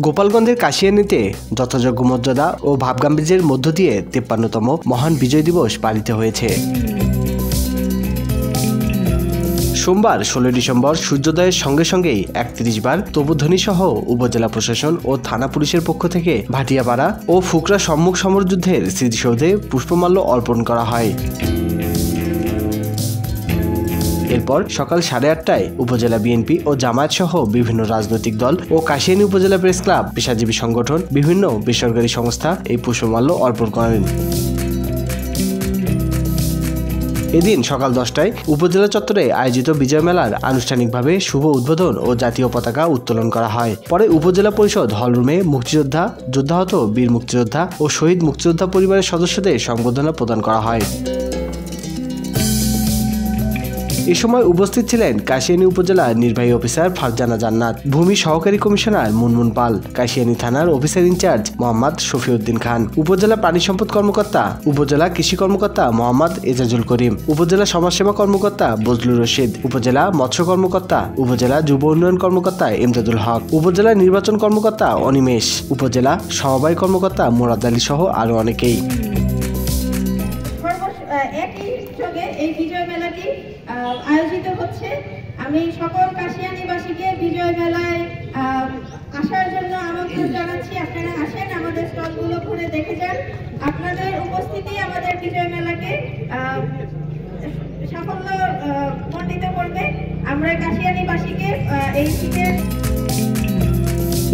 গোপালগঞ্জের কাশিয়ানীতে যথাযোগ্য মর্যাদা ও ভাবগাম্ভীর্যের মধ্য দিয়ে ৫৩তম মহান বিজয় দিবস পালিত হয়েছে। সোমবার ১৬ ডিসেম্বর সূর্যোদয়ের সঙ্গে সঙ্গেই ৩১ বার তবুধ্বনি সহ উপজেলা প্রশাসন ও থানা পুলিশের পক্ষ থেকে ভাটিয়াপাড়া ও ফুকরা সম্মুখ সমরযুদ্ধের স্মৃতিসৌধে পুষ্পমাল্য অর্পণ করা হয়। এরপর সকাল ৮:৩০টায় উপজেলা বিএনপি ও জামায়াত সহ বিভিন্ন রাজনৈতিক দল ও কাশিয়ানী উপজেলা প্রেস ক্লাব, পেশাজীবী সংগঠন, বিভিন্ন বেসরকারি সংস্থা এই পুষ্পমাল্য অর্পণ করেন। এদিন সকাল ১০টায় উপজেলা চত্বরে আয়োজিত বিজয় মেলার আনুষ্ঠানিকভাবে শুভ উদ্বোধন ও জাতীয় পতাকা উত্তোলন করা হয়। পরে উপজেলা পরিষদ হলরুমে মুক্তিযোদ্ধা, যুদ্ধাহত বীর মুক্তিযোদ্ধা ও শহীদ মুক্তিযোদ্ধা পরিবারের সদস্যদের সংবর্ধনা প্রদান করা হয়। এ সময় উপস্থিত ছিলেন কাশিয়ানী উপজেলা নির্বাহী অফিসার ফারজানা জান্নাত, ভূমি সহকারী কমিশনার মুনমুন পাল, কাশিয়ানী থানার অফিসার ইনচার্জ মোহাম্মদ শফিউদ্দিন খান, উপজেলা পানি সম্পদ কর্মকর্তা, উপজেলা কৃষি কর্মকর্তা মোহাম্মদ এজাজুল করিম, উপজেলা সমাজসেবা কর্মকর্তা বজলুর রশিদ, উপজেলা মৎস্য কর্মকর্তা, উপজেলা যুব উন্নয়ন কর্মকর্তা এমদাদুল হক, উপজেলা নির্বাচন কর্মকর্তা অনিমেষ, উপজেলা সমবায় কর্মকর্তা মুরাদ আলী সহ আরো অনেকেই। এই বিজয় মেলাটি আয়োজিত হচ্ছে। আমি সকল কাশিয়ানীবাসীকে বিজয় মেলায় আসার জন্য আমন্ত্রণ জানাচ্ছি। আপনারা আসেন, আমাদের স্টলগুলো ঘুরে দেখে যান। আপনাদের উপস্থিতি আমাদের বিজয় মেলাকে সাফল্য মণ্ডিত করবে। আমরা কাশিয়ানীবাসীকে এই শীতের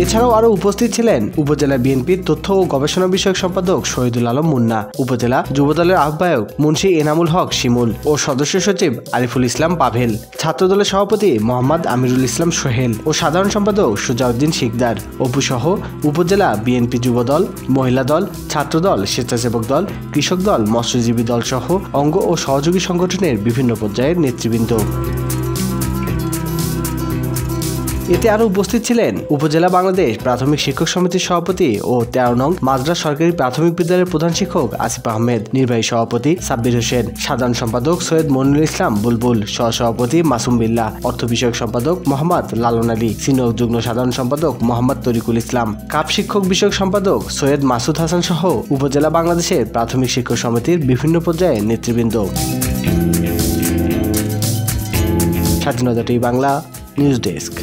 এছাড়াও আরো উপস্থিত ছিলেন উপজেলা বিএনপির তথ্য ও গবেষণা বিষয়ক সম্পাদক শহীদুল আলম মুন্না, উপজেলা যুবদলের আহ্বায়ক মুন্সি এনামুল হক শিমুল ও সদস্য সচিব আরিফুল ইসলাম পাভেল, ছাত্রদলের সভাপতি মোহাম্মদ আমিরুল ইসলাম সোহেল ও সাধারণ সম্পাদক সুজাউদ্দিন শিকদার, অপু সহ উপজেলা বিএনপি যুবদল, মহিলা দল, ছাত্রদল, স্বেচ্ছাসেবক দল, কৃষক দল, মৎস্যজীবী দল সহ অঙ্গ ও সহযোগী সংগঠনের বিভিন্ন পর্যায়ের নেতৃবৃন্দ। এতে আরো উপস্থিত ছিলেন উপজেলা বাংলাদেশ প্রাথমিক শিক্ষক সমিতির সভাপতি ও ১৩ নং মাদ্রাজ সরকারি প্রাথমিক বিদ্যালয়ের প্রধান শিক্ষক আসিফ আহমেদ, নির্বাহী সভাপতি সাব্বির হোসেন, সাধারণ সম্পাদক সৈয়দ মনিরুল ইসলাম বুলবুল, সহসভাপতি মাসুম বিল্লাহ, অর্থ বিষয়ক সম্পাদক মোহাম্মদ লালন আলী, সিনিয়র যুগ্ম সাধারণ সম্পাদক মোহাম্মদ তরিকুল ইসলাম, কাপ শিক্ষক বিষয়ক সম্পাদক সৈয়দ মাসুদ হাসান সহ উপজেলা বাংলাদেশের প্রাথমিক শিক্ষক সমিতির বিভিন্ন পর্যায়ের নেতৃবৃন্দ। স্বাধীনতা টিভি বাংলা নিউজ ডেস্ক।